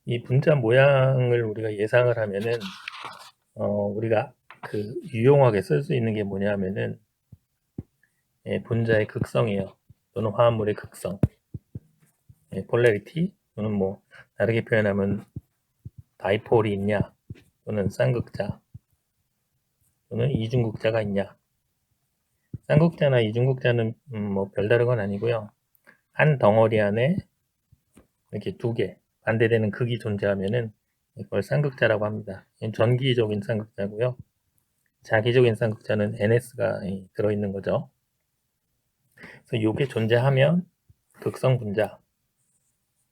이 분자 모양을 우리가 예상을 하면은 우리가 그 유용하게 쓸 수 있는 게 뭐냐면은 분자의 극성이에요. 또는 화합물의 극성, 폴라리티 또는 뭐 다르게 표현하면 다이폴이 있냐 또는 쌍극자 또는 이중극자가 있냐. 쌍극자나 이중극자는 뭐 별다른 건 아니고요. 한 덩어리 안에 이렇게 두 개 반대되는 극이 존재하면은 이걸 쌍극자라고 합니다. 전기적인 쌍극자고요. 자기적인 쌍극자는 NS가 들어있는 거죠. 그래서 이게 존재하면 극성 분자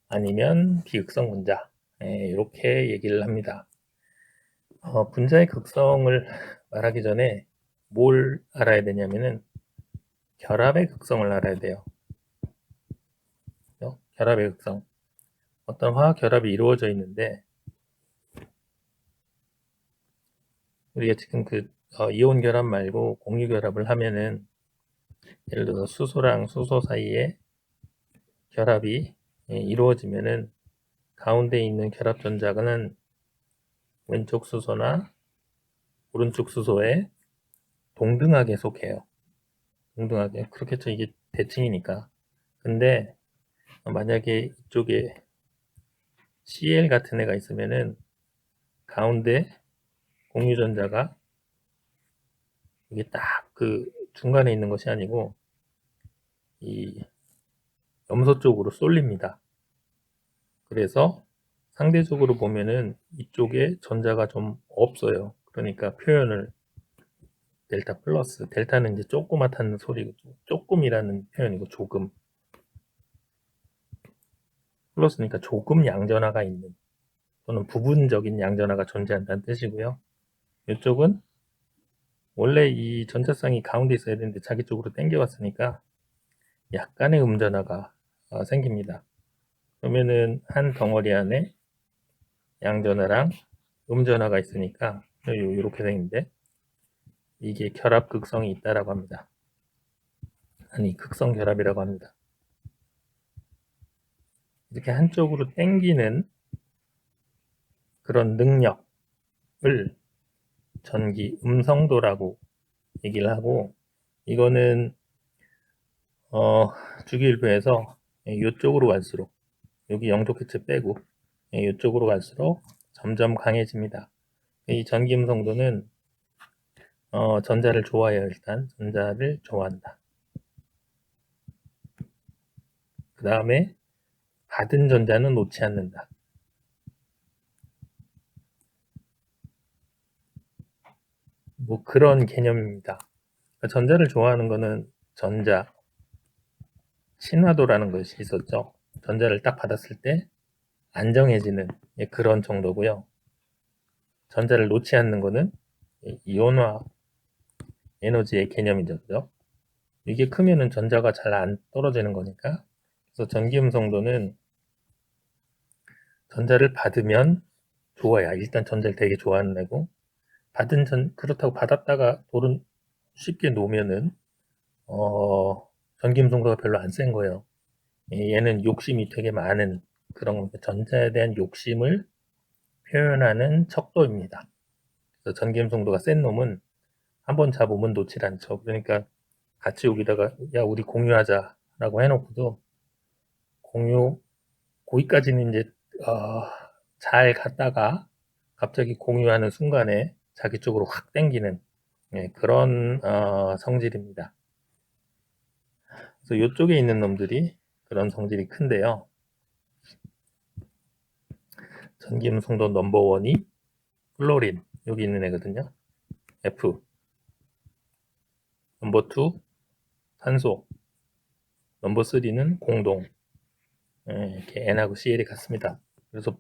아니면 비극성 분자 이렇게 얘기를 합니다. 분자의 극성을 말하기 전에 뭘 알아야 되냐면은 결합의 극성을 알아야 돼요. 결합의 극성. 어떤 화학 결합이 이루어져 있는데 우리가 지금 그 이온 결합 말고 공유 결합을 하면은 예를 들어서 수소랑 수소 사이에 결합이 이루어지면은 가운데 있는 결합 전자는 왼쪽 수소나 오른쪽 수소에 동등하게 속해요. 동등하게. 그렇겠죠. 이게 대칭이니까. 근데 만약에 이쪽에 Cl 같은 애가 있으면은 가운데 공유 전자가 이게 딱 그 중간에 있는 것이 아니고 이 염소 쪽으로 쏠립니다. 그래서 상대적으로 보면은 이쪽에 전자가 좀 없어요. 그러니까 표현을 델타 플러스, 델타는 이제 조그맣다는 소리고 조금이라는 표현이고 조금, 플러스니까 조금 양전하가 있는 또는 부분적인 양전하가 존재한다는 뜻이고요. 이쪽은 원래 이 전자쌍이 가운데 있어야 되는데 자기 쪽으로 당겨왔으니까 약간의 음전하가 생깁니다. 그러면은 한 덩어리 안에 양전하랑 음전하가 있으니까 이렇게 생긴데 이게 결합 극성이 있다라고 합니다. 아니 극성 결합이라고 합니다. 이렇게 한쪽으로 당기는 그런 능력을 전기 음성도라고 얘기를 하고, 이거는 주기율표에서 이쪽으로 갈수록, 여기 영도캐치 빼고 이쪽으로 갈수록 점점 강해집니다. 이 전기 음성도는 전자를 좋아해요. 일단 전자를 좋아한다. 그 다음에 받은 전자는 놓지 않는다. 뭐 그런 개념입니다. 그러니까 전자를 좋아하는 거는 전자 친화도라는 것이 있었죠. 전자를 딱 받았을 때 안정해지는 그런 정도고요. 전자를 놓지 않는 거는 이온화 에너지의 개념이죠. 그죠? 이게 크면은 전자가 잘 안 떨어지는 거니까. 그래서 전기음성도는 전자를 받으면 좋아요. 일단 전자를 되게 좋아하는 애고, 그렇다고 받았다가 돌은 쉽게 놓으면은 전기음성도가 별로 안 센 거예요. 얘는 욕심이 되게 많은 그런 전자에 대한 욕심을 표현하는 척도입니다. 그래서 전기음성도가 센 놈은 한번 잡으면 놓질 않죠. 그러니까 같이 여기다가 야 우리 공유하자라고 해놓고도 공유 거기까지는 이제 잘 갔다가 갑자기 공유하는 순간에 자기 쪽으로 확 당기는 그런 성질입니다. 그래서 이쪽에 있는 놈들이 그런 성질이 큰데요. 전기음성도 넘버원이 플로린 여기 있는 애거든요. F 넘버 2 산소 넘버 3는 공동 이렇게 N하고 CL이 같습니다. 그래서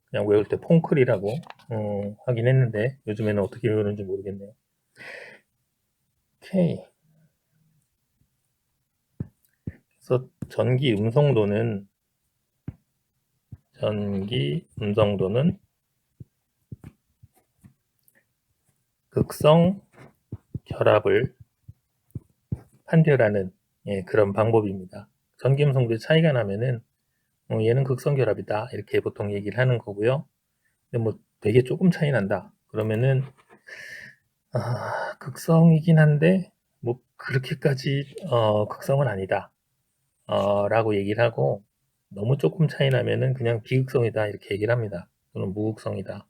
그냥 외울 때 퐁클이라고 하긴 했는데 요즘에는 어떻게 외우는지 모르겠네요. 오케이. 그래서 전기 음성도는 극성 결합을 판별하는 그런 방법입니다. 전기 음성도의 차이가 나면은 얘는 극성 결합이다. 이렇게 보통 얘기를 하는 거고요. 근데 뭐 되게 조금 차이 난다. 그러면은 극성이긴 한데 뭐 그렇게까지 극성은 아니다. 라고 얘기를 하고 너무 조금 차이 나면은 그냥 비극성이다 이렇게 얘기를 합니다. 또는 무극성이다.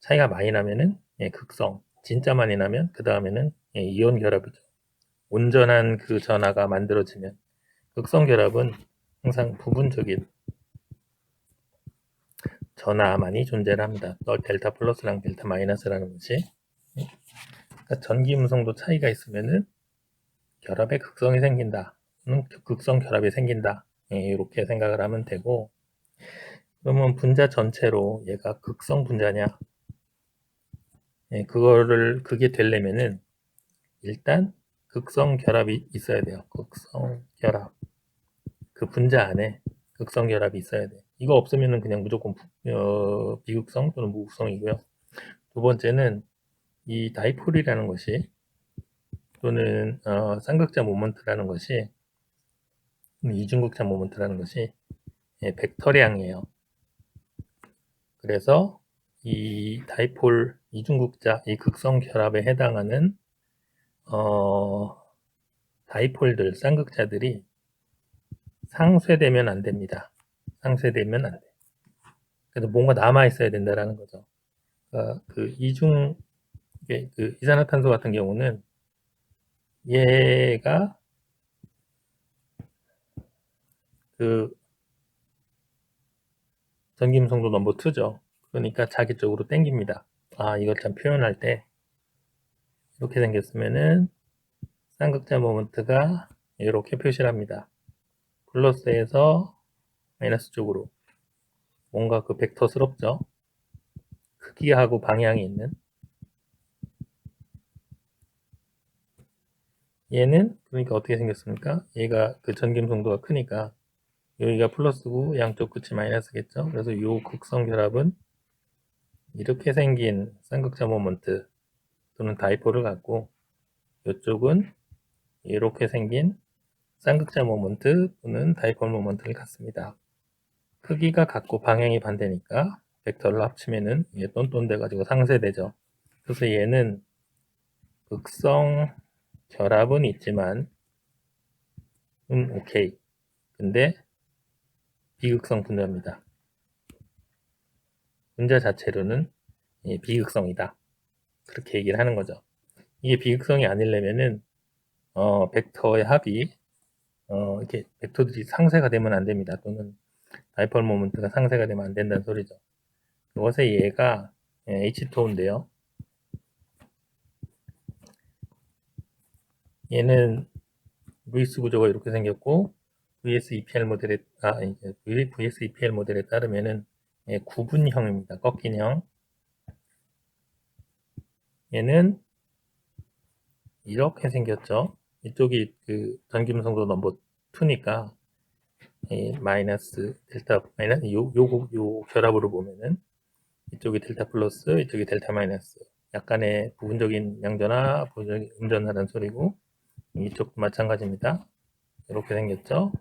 차이가 많이 나면은 극성. 진짜 많이 나면 그 다음에는 이온 결합이죠. 온전한 그 전하가 만들어지면 극성 결합은 항상 부분적인 전하만이 존재를 합니다. 델타 플러스랑 델타 마이너스라는 것이 그러니까 전기 음성도 차이가 있으면은 결합의 극성이 생긴다. 극성 결합이 생긴다. 이렇게 생각을 하면 되고 그러면 분자 전체로 얘가 극성 분자냐? 그게 되려면은 일단 극성 결합이 있어야 돼요. 극성 결합. 그 분자 안에 극성 결합이 있어야 돼. 이거 없으면은 그냥 무조건 비극성 또는 무극성이고요. 두 번째는 이 다이폴이라는 것이 또는 쌍극자 모먼트라는 것이 이중극자 모먼트라는 것이 벡터량이에요. 그래서 이 다이폴 이중극자 이 극성 결합에 해당하는 다이폴들 쌍극자들이 상쇄되면 안 됩니다. 상쇄되면 안 돼. 그래서 뭔가 남아 있어야 된다라는 거죠. 그 그 이산화탄소 같은 경우는 얘가 그 전기음성도 넘버 2죠. 그러니까 자기 쪽으로 땡깁니다. 이걸 참 표현할 때 이렇게 생겼으면은 쌍극자 모먼트가 이렇게 표시를 합니다. 플러스에서 마이너스 쪽으로 뭔가 그 벡터스럽죠. 크기하고 방향이 있는 얘는 그러니까 어떻게 생겼습니까? 얘가 그 전기음성도가 크니까 여기가 플러스고 양쪽 끝이 마이너스겠죠. 그래서 이 극성 결합은 이렇게 생긴 쌍극자 모먼트 또는 다이폴을 갖고 이쪽은 이렇게 생긴 쌍극자 모먼트 또는 다이폴 모먼트를 갖습니다. 크기가 같고 방향이 반대니까 벡터를 합치면은 얘 똔똔 돼가지고 상쇄되죠. 그래서 얘는 극성 결합은 있지만 오케이. 근데 비극성 분자입니다. 분자 자체로는 비극성이다. 그렇게 얘기를 하는 거죠. 이게 비극성이 아니려면은 벡터의 합이 이렇게 벡터들이 상쇄가 되면 안 됩니다. 또는 다이폴 모먼트가 상쇄가 되면 안 된다는 소리죠. 이것에 얘가 H2인데요. 얘는 루이스 구조가 이렇게 생겼고 VS-EPR 모델에 VS-EPR 모델에 따르면은 구분형입니다. 꺾인 형. 얘는 이렇게 생겼죠. 이쪽이 그 전기음성도 넘버 2니까 마이너스 델타 마이너스 요 결합으로 보면은 이쪽이 델타 플러스 이쪽이 델타 마이너스 약간의 부분적인 양전화 부분적인 음전화라는 소리고 이쪽도 마찬가지입니다. 이렇게 생겼죠.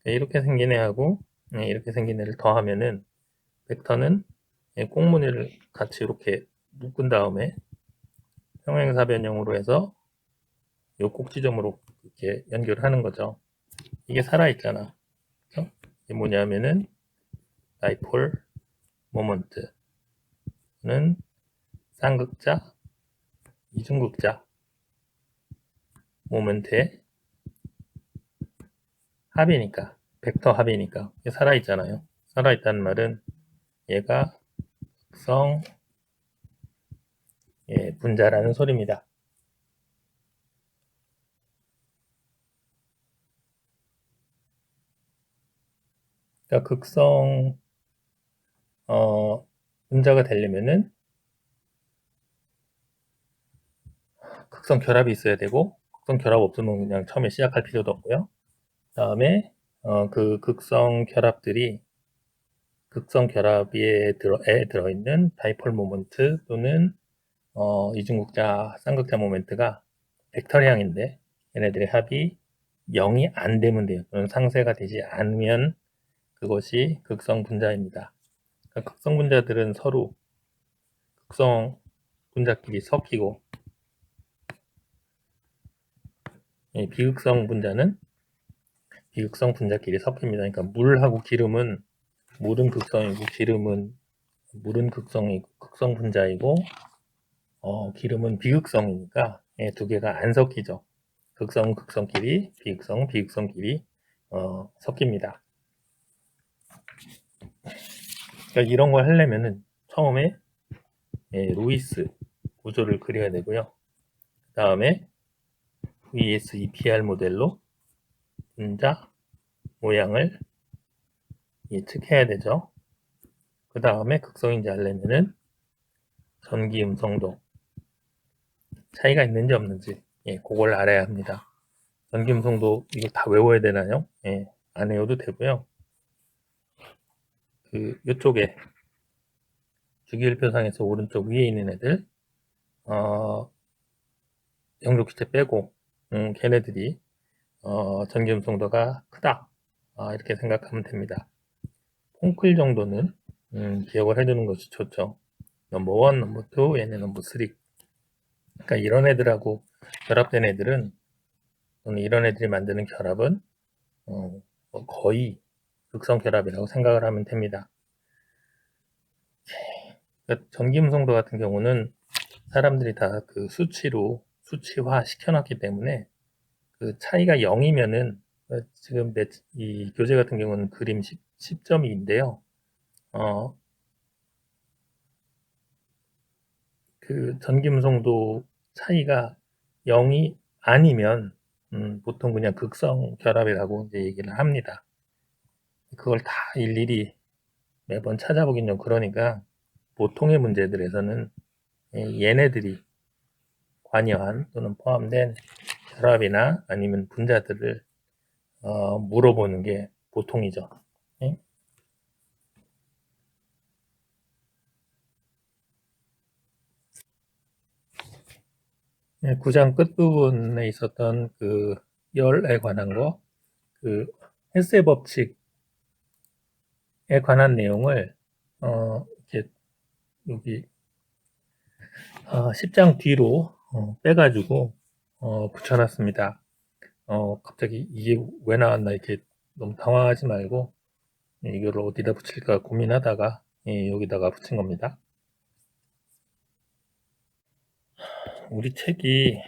이렇게 생긴 애하고 이렇게 생긴 애를 더하면은 벡터는 꽁무니를 같이 이렇게 묶은 다음에 평행사변형으로 해서 이 꼭지점으로 이렇게 연결을 하는 거죠. 이게 살아있잖아. 그렇죠? 이게 뭐냐면은 다이폴 모먼트는 쌍극자, 이중극자 모멘트의 합이니까 벡터 합이니까 이게 살아있잖아요. 살아있다는 말은 얘가 극성 분자라는 소리입니다. 그러니까 극성 분자가 되려면은 극성 결합이 있어야 되고 극성 결합 없으면 그냥 처음에 시작할 필요도 없고요. 다음에 그 극성 결합들이 극성 결합에 들어있는 다이폴 모먼트 또는 이중극자 쌍극자 모멘트가 벡터량인데 얘네들의 합이 0이 안 되면 돼요. 또는 상쇄가 되지 않으면 그것이 극성 분자입니다. 그러니까 극성 분자들은 서로 극성 분자끼리 섞이고, 비극성 분자는 비극성 분자끼리 섞입니다. 그러니까 물하고 기름은, 물은 극성이고 물은 극성이고 극성 분자이고, 기름은 비극성이니까 두 개가 안 섞이죠. 극성끼리, 비극성끼리 섞입니다. 그러니까 이런 걸 하려면은 처음에 루이스 구조를 그려야 되고요. 그 다음에 VS-EPR 모델로 분자 모양을 예측해야 되죠. 그 다음에 극성인지 알려면은 전기 음성도 차이가 있는지 없는지 그걸 알아야 합니다. 전기 음성도 이거 다 외워야 되나요? 안 외워도 되고요. 이쪽에 주기율표상에서 오른쪽 위에 있는 애들 영족기체 빼고 걔네들이 전기 음성도가 크다 이렇게 생각하면 됩니다. 콩클 정도는 기억을 해두는 것이 좋죠. 넘버 1, 넘버 2, 얘네 넘버 3. 그러니까 이런 애들하고 결합된 애들은, 또는 이런 애들이 만드는 결합은 거의 극성 결합이라고 생각을 하면 됩니다. 그러니까 전기음성도 같은 경우는 사람들이 다 그 수치화 시켜놨기 때문에 그 차이가 0이면은, 지금 이 교재 같은 경우는 그림 10.2인데요. 그 전기음성도 차이가 0이 아니면 보통 그냥 극성 결합이라고 이제 얘기를 합니다. 그걸 다 일일이 매번 찾아보긴 좀 그러니까 보통의 문제들에서는 얘네들이 관여한 또는 포함된 결합이나 아니면 분자들을 물어보는 게 보통이죠. 네? 네, 9장 끝부분에 있었던 그 열에 관한 거, 그 헬스의 법칙에 관한 내용을 이렇게 여기 10장 뒤로 빼가지고 붙여놨습니다. 갑자기 이게 왜 나왔나 이렇게 너무 당황하지 말고 이걸 어디다 붙일까 고민하다가 여기다가 붙인 겁니다. 우리 책이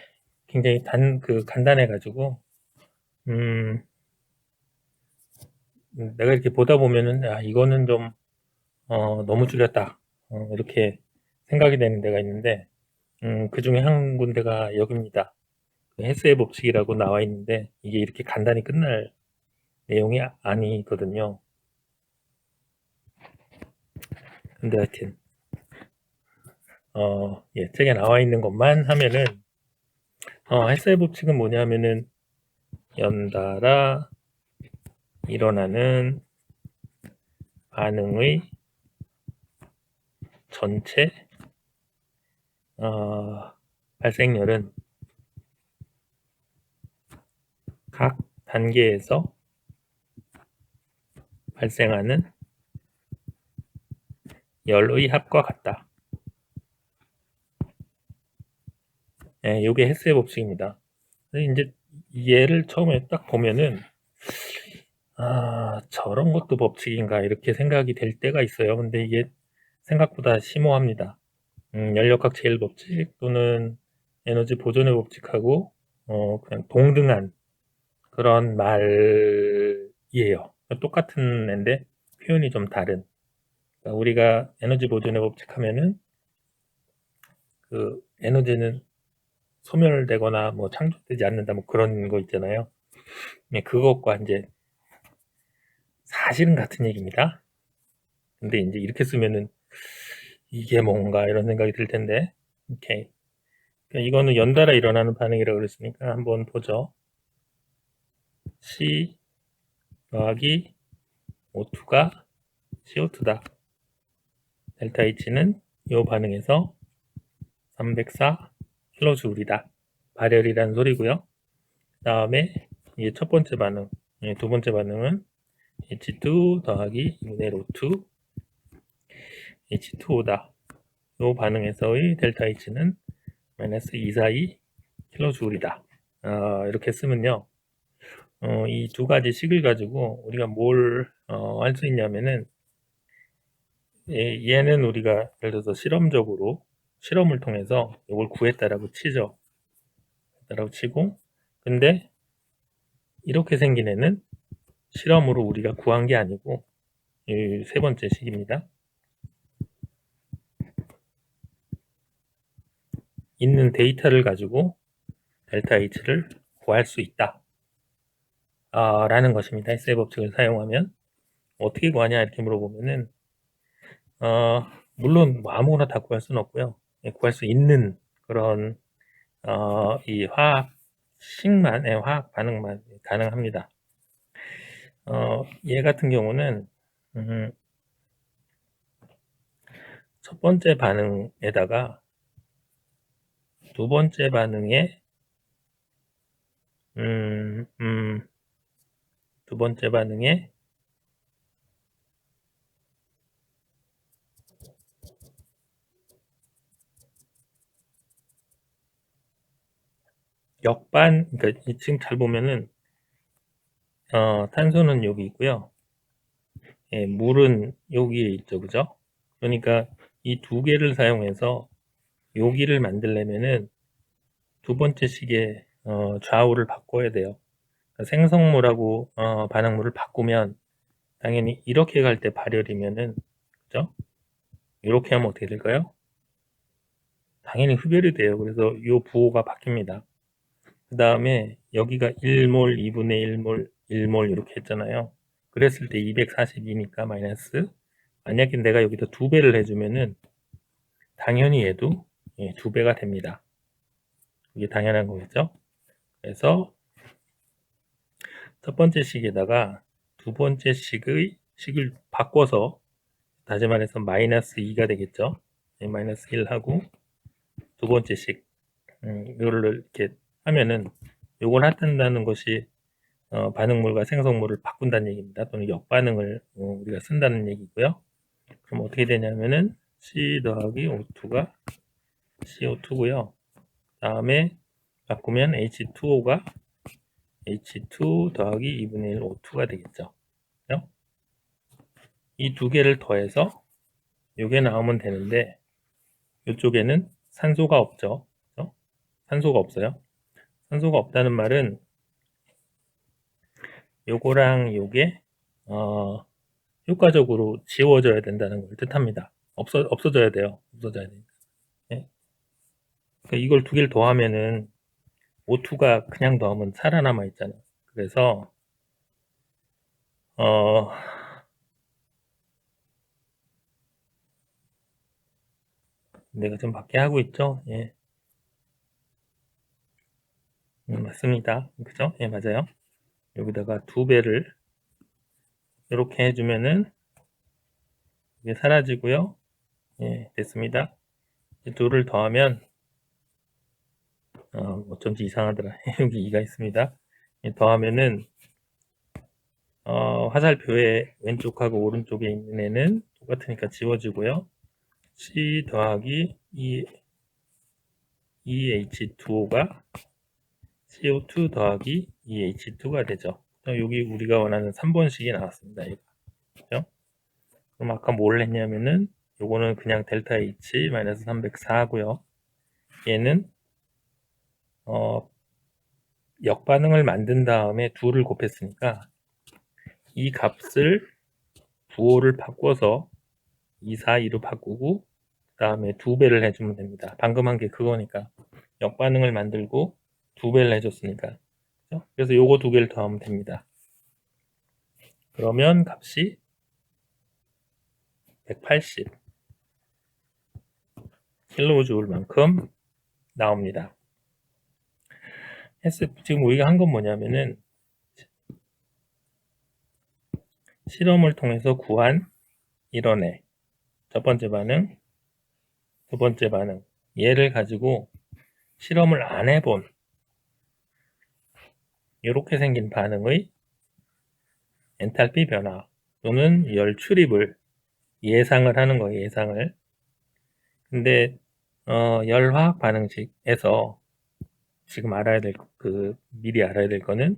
굉장히 간단해가지고 내가 이렇게 보다 보면은 이거는 좀 너무 줄였다 이렇게 생각이 되는 데가 있는데 그 중에 한 군데가 여기입니다. 헬스의 법칙이라고 나와 있는데 이게 이렇게 간단히 끝날 내용이 아니거든요. 근데 하여튼 책에 나와 있는 것만 하면은 헬스의 법칙은 뭐냐면은 연달아 일어나는 반응의 전체 발생률은 각 단계에서 발생하는 열의 합과 같다. 이게 헬스의 법칙입니다. 이제 얘를 처음에 딱 보면은 저런 것도 법칙인가 이렇게 생각이 될 때가 있어요. 근데 이게 생각보다 심오합니다. 연력학 제일 법칙 또는 에너지 보존의 법칙하고 그냥 동등한 그런 말이에요. 똑같은 애인데 표현이 좀 다른. 그러니까 우리가 에너지 보존의 법칙 하면은 그 에너지는 소멸되거나 뭐 창조되지 않는다 뭐 그런 거 있잖아요. 그것과 이제 사실은 같은 얘기입니다. 근데 이제 이렇게 쓰면은 이게 뭔가 이런 생각이 들 텐데, 오케이. 그러니까 이거는 연달아 일어나는 반응이라고 그랬으니까 한번 보죠. C 더하기 O2가 CO2다. 델타 H는 이 반응에서 304kJ이다. 발열이라는 소리고요. 그 다음에 이게 첫 번째 반응, 두 번째 반응은 H2 더하기 2분의 1 O2 H2O다. 이 반응에서의 델타 H는 마이너스 242 킬로줄이다. 이렇게 쓰면요. 이 두 가지 식을 가지고 우리가 뭘 할 수 있냐면은 얘는 우리가 예를 들어서 실험적으로 실험을 통해서 이걸 구했다라고 치죠. 라고 치고, 근데 이렇게 생긴 애는 실험으로 우리가 구한 게 아니고 이 세 번째 식입니다. 있는 데이터를 가지고 델타 H를 구할 수 있다. 라는 것입니다. 헬스의 법칙을 사용하면 어떻게 구하냐 이렇게 물어보면은 물론 뭐 아무거나 다 구할 수는 없고요. 구할 수 있는 그런 이 화학식만, 화학 반응만 가능합니다. 얘 같은 경우는 첫 번째 반응에다가 두 번째 반응에 두 번째 반응에 역반, 그러니까 지금 잘 보면은 탄소는 여기 있고요. 예, 물은 여기에 있죠, 그죠? 그러니까 이 두 개를 사용해서 여기를 만들려면은 두 번째 식의 좌우를 바꿔야 돼요. 그러니까 생성물하고 반응물을 바꾸면 당연히 이렇게 갈 때 발열이면은, 그죠? 이렇게 하면 어떻게 될까요? 당연히 흡열이 돼요. 그래서 이 부호가 바뀝니다. 그 다음에 여기가 1몰, 2분의 1몰, 1몰 이렇게 했잖아요. 그랬을 때 242니까 마이너스, 만약에 내가 여기다 2배를 해주면은 당연히 얘도 예, 2배가 됩니다. 이게 당연한 거겠죠? 그래서 첫 번째 식에다가 두 번째 식을 바꿔서 다시 말해서 마이너스 2가 되겠죠? 예, 마이너스 1하고 두 번째 식 이거를 이렇게 하면은 요걸 한다는 것이 반응물과 생성물을 바꾼다는 얘기입니다. 또는 역반응을 우리가 쓴다는 얘기고요. 그럼 어떻게 되냐면은 C 더하기 O2가 CO2고요. 다음에 바꾸면 H2O가 H2 더하기 2분의 1 O2가 되겠죠. 그죠? 이 두 개를 더해서 요게 나오면 되는데 이쪽에는 산소가 없죠. 그죠? 산소가 없어요. 산소가 없다는 말은 요거랑 요게 효과적으로 지워져야 된다는 걸 뜻합니다. 없어져야 돼요. 없어져야 돼요. 네? 그러니까 이걸 두 개를 더하면은 O2가 그냥 더하면 살아남아 있잖아요. 그래서 어, 내가 좀 밖에 하고 있죠? 예. 맞습니다. 그죠? 예, 맞아요. 여기다가 2배를 이렇게 해주면은 이게 사라지고요. 예, 됐습니다. 둘을 더하면 어쩐지 이상하더라. 여기 2가 있습니다. 예, 더하면은 화살표의 왼쪽하고 오른쪽에 있는 애는 똑같으니까 지워지고요. C 더하기 EH2O가 CO2 더하기 EH2가 되죠. 여기 우리가 원하는 3번식이 나왔습니다. 이거. 그죠? 그럼 아까 뭘 했냐면은 요거는 그냥 델타 H 304고요. 얘는 역반응을 만든 다음에 2를 곱했으니까 이 값을 부호를 바꿔서 242로 바꾸고 그 다음에 2배를 해주면 됩니다. 방금 한 게 그거니까 역반응을 만들고 2배를 해줬으니까 그렇죠? 그래서 요거 2개를 더하면 됩니다. 그러면 값이 180 킬로줄만큼 나옵니다. 지금 우리가 한 건 뭐냐면은 실험을 통해서 구한 이런 애 첫 번째 반응, 두 번째 반응 얘를 가지고 실험을 안 해본 이렇게 생긴 반응의 엔탈피 변화 또는 열 출입을 예상을 하는 거예요. 예상을. 근데 열화학 반응식에서 지금 알아야 될 미리 알아야 될 거는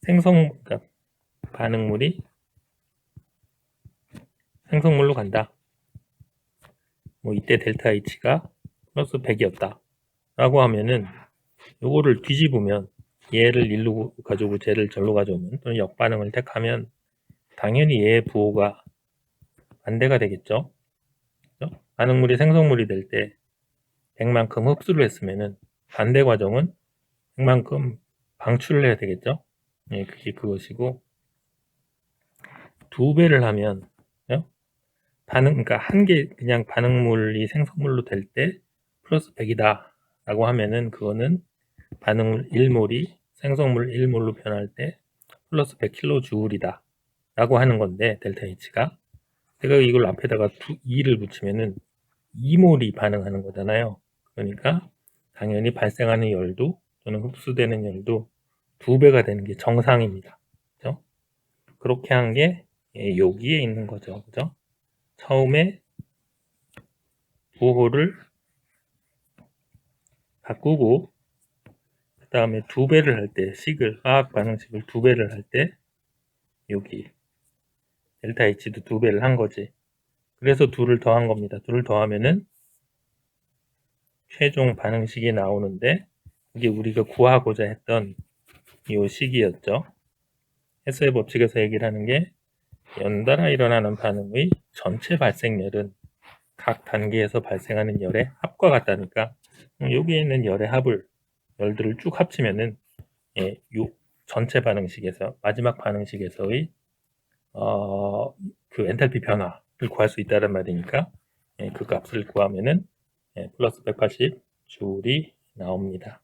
그러니까 반응물이 생성물로 간다. 뭐 이때 델타 H가 플러스 100이었다 라고 하면은 요거를 뒤집으면 얘를 일로 가져오고 쟤를 절로 가져오면 또는 역반응을 택하면 당연히 얘의 부호가 반대가 되겠죠. 그렇죠? 반응물이 생성물이 될 때 100만큼 흡수를 했으면은 반대 과정은 100만큼 방출을 해야 되겠죠. 예, 그게 그것이고 2배를 하면 그러니까 한 개 그냥 반응물이 생성물로 될 때 플러스 100이다 라고 하면은 그거는 반응물 1몰이 생성물 1몰로 변할 때 플러스 100kJ이다 라고 하는 건데 델타 H가 제가 이걸 앞에다가 2를 붙이면은 2몰이 반응하는 거잖아요. 그러니까 당연히 발생하는 열도 또는 흡수되는 열도 2배가 되는 게 정상입니다. 그죠? 그렇게 한 게 여기에 있는 거죠. 그죠? 처음에 부호를 바꾸고 그 다음에 2배를 할 때 식을 화학 반응식을 2배를 할 때 여기 델타 H도 2배를 한 거지. 그래서 2를 더한 겁니다. 2를 더하면은 최종 반응식이 나오는데 이게 우리가 구하고자 했던 이 식이었죠. 헤스의 법칙에서 얘기를 하는 게 연달아 일어나는 반응의 전체 발생열은 각 단계에서 발생하는 열의 합과 같다니까 여기에 있는 열의 합을 열들을 쭉 합치면은 요 전체 반응식에서 마지막 반응식에서의 그 엔탈피 변화를 구할 수 있다는 말이니까 그 값을 구하면은 플러스 180 줄이 나옵니다.